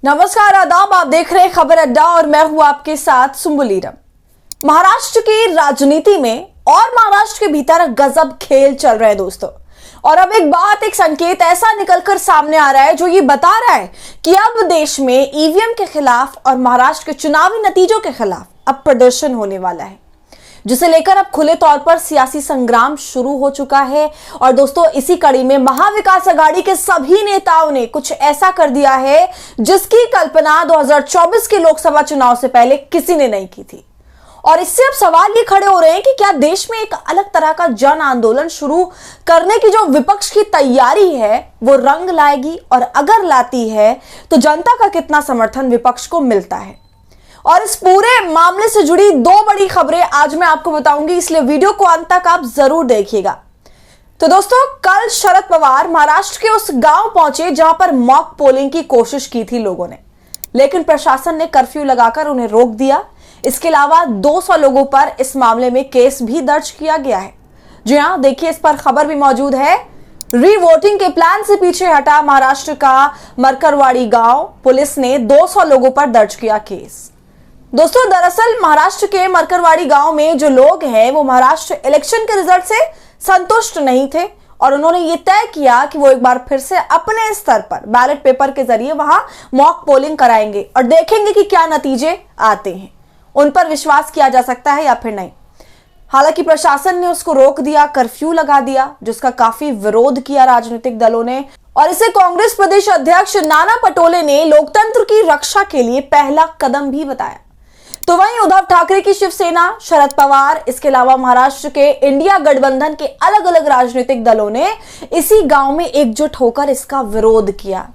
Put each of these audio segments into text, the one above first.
नमस्कार, आदाब। आप देख रहे हैं खबर अड्डा और मैं हूं आपके साथ सुम्बुलीरम। महाराष्ट्र की राजनीति में और महाराष्ट्र के भीतर गजब खेल चल रहा है दोस्तों। और अब एक संकेत ऐसा निकलकर सामने आ रहा है जो ये बता रहा है कि अब देश में ईवीएम के खिलाफ और महाराष्ट्र के चुनावी नतीजों के खिलाफ अब प्रदर्शन होने वाला है, जिसे लेकर अब खुले तौर पर सियासी संग्राम शुरू हो चुका है। और दोस्तों, इसी कड़ी में महाविकास आघाड़ी के सभी नेताओं ने कुछ ऐसा कर दिया है जिसकी कल्पना 2024 के लोकसभा चुनाव से पहले किसी ने नहीं की थी। और इससे अब सवाल ये खड़े हो रहे हैं कि क्या देश में एक अलग तरह का जन आंदोलन शुरू करने की जो विपक्ष की तैयारी है वो रंग लाएगी, और अगर लाती है तो जनता का कितना समर्थन विपक्ष को मिलता है। और इस पूरे मामले से जुड़ी दो बड़ी खबरें आज मैं आपको बताऊंगी, इसलिए वीडियो को अंत तक आप जरूर देखिएगा। तो दोस्तों, कल शरद पवार महाराष्ट्र के उस गांव पहुंचे जहां पर मॉक पोलिंग की कोशिश की थी लोगों ने, लेकिन प्रशासन ने कर्फ्यू लगाकर उन्हें रोक दिया। इसके अलावा 200 लोगों पर इस मामले में केस भी दर्ज किया गया है। जी हां, देखिए, इस पर खबर भी मौजूद है। रीवोटिंग के प्लान से पीछे हटा महाराष्ट्र का मरकरवाड़ी गांव, पुलिस ने 200 लोगों पर दर्ज किया केस। दोस्तों, दरअसल महाराष्ट्र के मरकरवाड़ी गांव में जो लोग हैं वो महाराष्ट्र इलेक्शन के रिजल्ट से संतुष्ट नहीं थे और उन्होंने ये तय किया कि वो एक बार फिर से अपने स्तर पर बैलेट पेपर के जरिए वहां मॉक पोलिंग कराएंगे और देखेंगे कि क्या नतीजे आते हैं, उन पर विश्वास किया जा सकता है या फिर नहीं। हालांकि प्रशासन ने उसको रोक दिया, कर्फ्यू लगा दिया, जिसका काफी विरोध किया राजनीतिक दलों ने, और इसे कांग्रेस प्रदेश अध्यक्ष नाना पटोले ने लोकतंत्र की रक्षा के लिए पहला कदम भी बताया। तो वहीं उद्धव ठाकरे की शिवसेना, शरद पवार, इसके अलावा महाराष्ट्र के इंडिया गठबंधन के अलग अलग राजनीतिक दलों ने इसी गांव में एकजुट होकर इसका विरोध किया।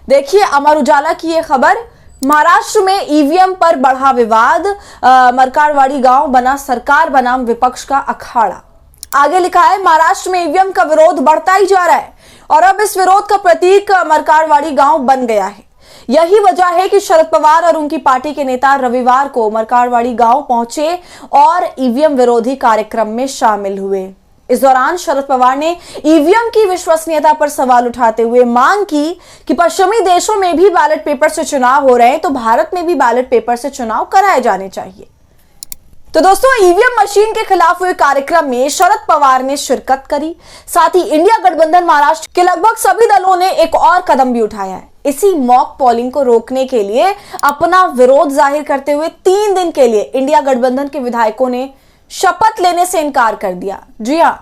देखिए, अमर उजाला की यह खबर। महाराष्ट्र में ईवीएम पर बढ़ा विवाद, मरकरवाड़ी गांव बना सरकार बनाम विपक्ष का अखाड़ा। आगे लिखा है, महाराष्ट्र में ईवीएम का विरोध बढ़ता ही जा रहा है और अब इस विरोध का प्रतीक मरकरवाड़ी गांव बन गया है। यही वजह है कि शरद पवार और उनकी पार्टी के नेता रविवार को मरकरवाड़ी गांव पहुंचे और ईवीएम विरोधी कार्यक्रम में शामिल हुए। इस दौरान शरद पवार ने ईवीएम की विश्वसनीयता पर सवाल उठाते हुए मांग की कि पश्चिमी देशों में भी बैलेट पेपर से चुनाव हो रहे हैं तो भारत में भी बैलेट पेपर से चुनाव कराए जाने चाहिए। तो दोस्तों, ईवीएम मशीन के खिलाफ हुए कार्यक्रम में शरद पवार ने शिरकत करी। साथ ही इंडिया गठबंधन महाराष्ट्र के लगभग सभी दलों ने एक और कदम भी उठाया है। इसी मॉक पोलिंग को रोकने के लिए अपना विरोध जाहिर करते हुए 3 दिन के लिए इंडिया गठबंधन के विधायकों ने शपथ लेने से इनकार कर दिया। जी हां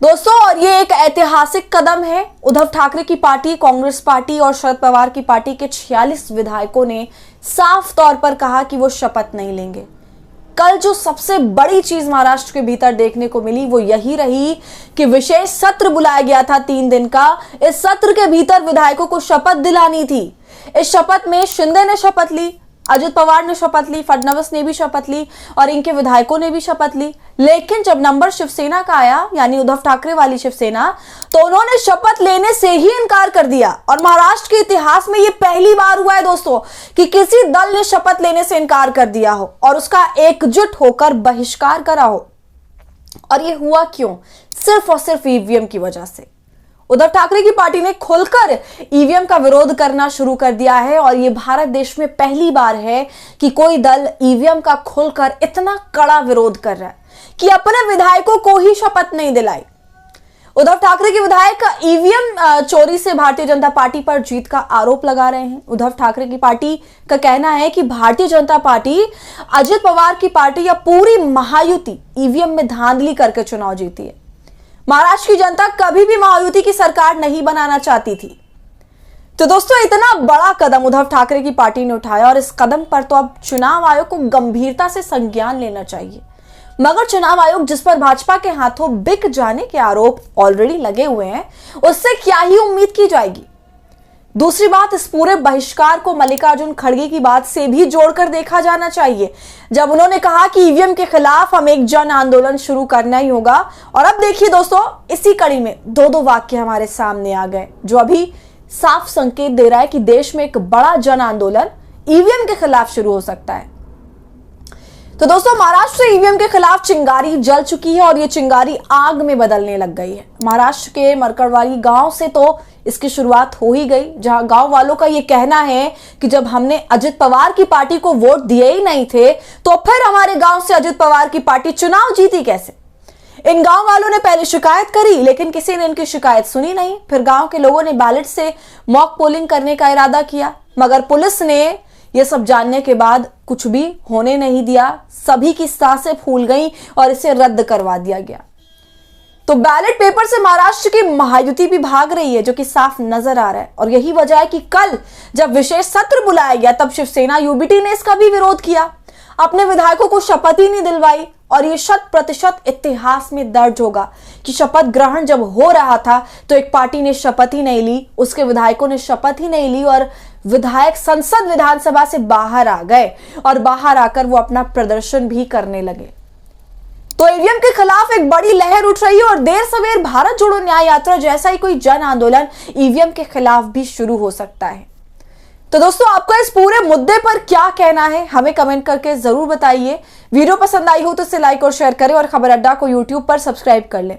दोस्तों, और ये एक ऐतिहासिक कदम है। उद्धव ठाकरे की पार्टी, कांग्रेस पार्टी और शरद पवार की पार्टी के 46 विधायकों ने साफ तौर पर कहा कि वो शपथ नहीं लेंगे। कल जो सबसे बड़ी चीज महाराष्ट्र के भीतर देखने को मिली वो यही रही कि विशेष सत्र बुलाया गया था 3 दिन का। इस सत्र के भीतर विधायकों को शपथ दिलानी थी। इस शपथ में शिंदे ने शपथ ली, अजित पवार ने शपथ ली, फडणवीस ने भी शपथ ली और इनके विधायकों ने भी शपथ ली। लेकिन जब नंबर शिवसेना का आया, यानी उद्धव ठाकरे वाली शिवसेना, तो उन्होंने शपथ लेने से ही इनकार कर दिया। और महाराष्ट्र के इतिहास में यह पहली बार हुआ है दोस्तों कि किसी दल ने शपथ लेने से इनकार कर दिया हो और उसका एकजुट होकर बहिष्कार करा हो। और यह हुआ क्यों? सिर्फ और सिर्फ ईवीएम की वजह से। उद्धव ठाकरे की पार्टी ने खुलकर ईवीएम का विरोध करना शुरू कर दिया है और यह भारत देश में पहली बार है कि कोई दल ईवीएम का खुलकर इतना कड़ा विरोध कर रहा है कि अपने विधायकों को ही शपथ नहीं दिलाई। उद्धव ठाकरे के विधायक ईवीएम चोरी से भारतीय जनता पार्टी पर जीत का आरोप लगा रहे हैं। उद्धव ठाकरे की पार्टी का कहना है कि भारतीय जनता पार्टी, अजित पवार की पार्टी या पूरी महायुति ईवीएम में धांधली करके चुनाव जीती है। महाराष्ट्र की जनता कभी भी महायुति की सरकार नहीं बनाना चाहती थी। तो दोस्तों, इतना बड़ा कदम उद्धव ठाकरे की पार्टी ने उठाया और इस कदम पर तो अब चुनाव आयोग को गंभीरता से संज्ञान लेना चाहिए। मगर चुनाव आयोग, जिस पर भाजपा के हाथों बिक जाने के आरोप ऑलरेडी लगे हुए हैं, उससे क्या ही उम्मीद की जाएगी। दूसरी बात, इस पूरे बहिष्कार को मल्लिकार्जुन खड़गे की बात से भी जोड़कर देखा जाना चाहिए, जब उन्होंने कहा कि ईवीएम के खिलाफ हम एक जन आंदोलन शुरू करना ही होगा। और अब देखिए दोस्तों, इसी कड़ी में 2 वाक्य हमारे सामने आ गए जो अभी साफ संकेत दे रहा है कि देश में एक बड़ा जन आंदोलन ईवीएम के खिलाफ शुरू हो सकता है। तो दोस्तों, महाराष्ट्र से ईवीएम के खिलाफ चिंगारी जल चुकी है और ये चिंगारी आग में बदलने लग गई है। महाराष्ट्र के मरकरवाड़ी गांव से तो इसकी शुरुआत हो ही गई, जहां गांव वालों का यह कहना है कि जब हमने अजित पवार की पार्टी को वोट दिए ही नहीं थे तो फिर हमारे गांव से अजित पवार की पार्टी चुनाव जीती कैसे। इन गांव वालों ने पहले शिकायत करी, लेकिन किसी ने इनकी शिकायत सुनी नहीं। फिर गांव के लोगों ने बैलेट से मॉक पोलिंग करने का इरादा किया, मगर पुलिस ने यह सब जानने के बाद कुछ भी होने नहीं दिया। सभी की सांसें फूल गईं और इसे रद्द करवा दिया गया। तो बैलेट पेपर से महाराष्ट्र की महायुति भी भाग रही है, जो कि साफ नजर आ रहा है। और यही वजह है कि कल जब विशेष सत्र बुलाया गया तब शिवसेना यूबीटी ने इसका भी विरोध किया, अपने विधायकों को शपथ ही नहीं दिलवाई। और ये 100% इतिहास में दर्ज होगा कि शपथ ग्रहण जब हो रहा था तो एक पार्टी ने शपथ ही नहीं ली, उसके विधायकों ने शपथ ही नहीं ली और विधायक संसद विधानसभा से बाहर आ गए और बाहर आकर वो अपना प्रदर्शन भी करने लगे। तो ईवीएम के खिलाफ एक बड़ी लहर उठ रही है और देर सवेर भारत जोड़ो न्याय यात्रा जैसा ही कोई जन आंदोलन ईवीएम के खिलाफ भी शुरू हो सकता है। तो दोस्तों, आपका इस पूरे मुद्दे पर क्या कहना है हमें कमेंट करके जरूर बताइए। वीडियो पसंद आई हो तो इसे लाइक और शेयर करें और खबर अड्डा को यूट्यूब पर सब्सक्राइब कर लें।